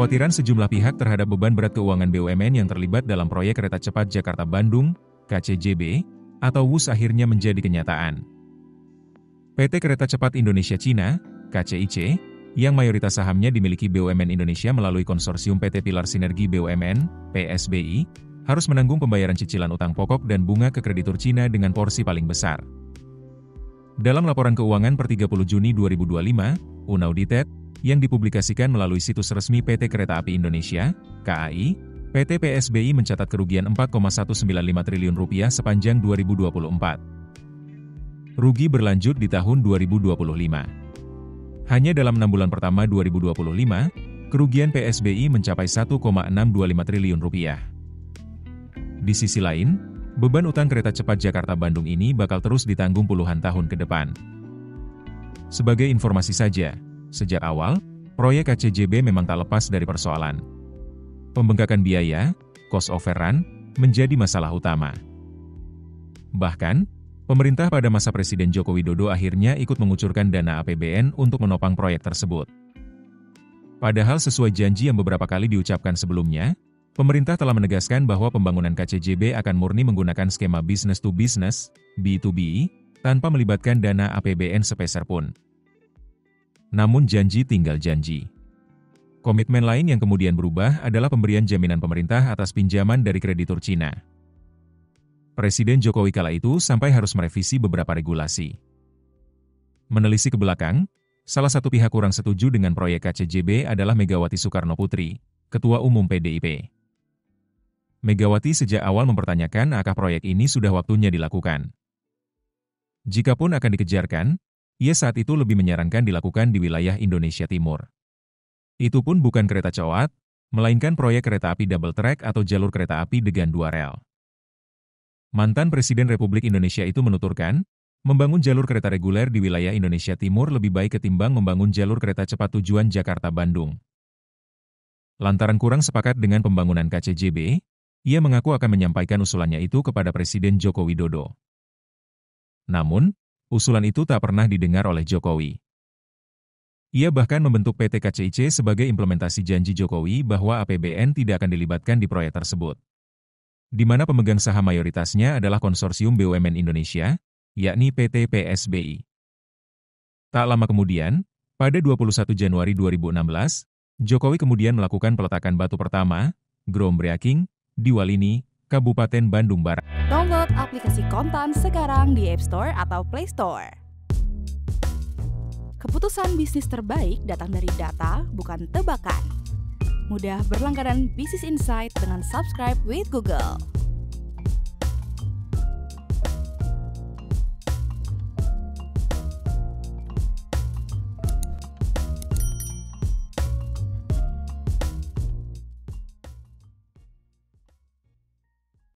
Kekhawatiran sejumlah pihak terhadap beban berat keuangan BUMN yang terlibat dalam proyek kereta cepat Jakarta-Bandung, KCJB, atau WUS akhirnya menjadi kenyataan. PT Kereta Cepat Indonesia Cina, KCIC, yang mayoritas sahamnya dimiliki BUMN Indonesia melalui konsorsium PT Pilar Sinergi BUMN, PSBI, harus menanggung pembayaran cicilan utang pokok dan bunga ke kreditur Cina dengan porsi paling besar. Dalam laporan keuangan per 30 Juni 2025, unaudited, yang dipublikasikan melalui situs resmi PT Kereta Api Indonesia, KAI, PT PSBI mencatat kerugian Rp4,195 triliun sepanjang 2024. Rugi berlanjut di tahun 2025. Hanya dalam 6 bulan pertama 2025, kerugian PSBI mencapai Rp1,625 triliun. Di sisi lain, beban utang kereta cepat Jakarta-Bandung ini bakal terus ditanggung puluhan tahun ke depan. Sebagai informasi saja, sejak awal, proyek KCJB memang tak lepas dari persoalan pembengkakan biaya, cost overrun, menjadi masalah utama. Bahkan, pemerintah pada masa Presiden Joko Widodo akhirnya ikut mengucurkan dana APBN untuk menopang proyek tersebut. Padahal sesuai janji yang beberapa kali diucapkan sebelumnya, pemerintah telah menegaskan bahwa pembangunan KCJB akan murni menggunakan skema business to business, B2B, tanpa melibatkan dana APBN sepeser pun. Namun janji tinggal janji. Komitmen lain yang kemudian berubah adalah pemberian jaminan pemerintah atas pinjaman dari kreditur Cina. Presiden Jokowi kala itu sampai harus merevisi beberapa regulasi. Menelisik ke belakang, salah satu pihak kurang setuju dengan proyek KCJB adalah Megawati Soekarnoputri, Ketua Umum PDIP. Megawati sejak awal mempertanyakan apakah proyek ini sudah waktunya dilakukan. Jikapun akan dikejarkan, ia saat itu lebih menyarankan dilakukan di wilayah Indonesia Timur. Itu pun bukan kereta cepat, melainkan proyek kereta api double track atau jalur kereta api dengan 2 rel. Mantan Presiden Republik Indonesia itu menuturkan, membangun jalur kereta reguler di wilayah Indonesia Timur lebih baik ketimbang membangun jalur kereta cepat tujuan Jakarta-Bandung. Lantaran kurang sepakat dengan pembangunan KCJB, ia mengaku akan menyampaikan usulannya itu kepada Presiden Joko Widodo. Namun, usulan itu tak pernah didengar oleh Jokowi. Ia bahkan membentuk PT KCIC sebagai implementasi janji Jokowi bahwa APBN tidak akan dilibatkan di proyek tersebut. Di mana pemegang saham mayoritasnya adalah konsorsium BUMN Indonesia, yakni PT PSBI. Tak lama kemudian, pada 21 Januari 2016, Jokowi kemudian melakukan peletakan batu pertama, groundbreaking, di Walini, Kabupaten Bandung Barat. Download aplikasi Kontan sekarang di App Store atau Play Store. Keputusan bisnis terbaik datang dari data, bukan tebakan. Mudah berlangganan Business Insight dengan subscribe with Google.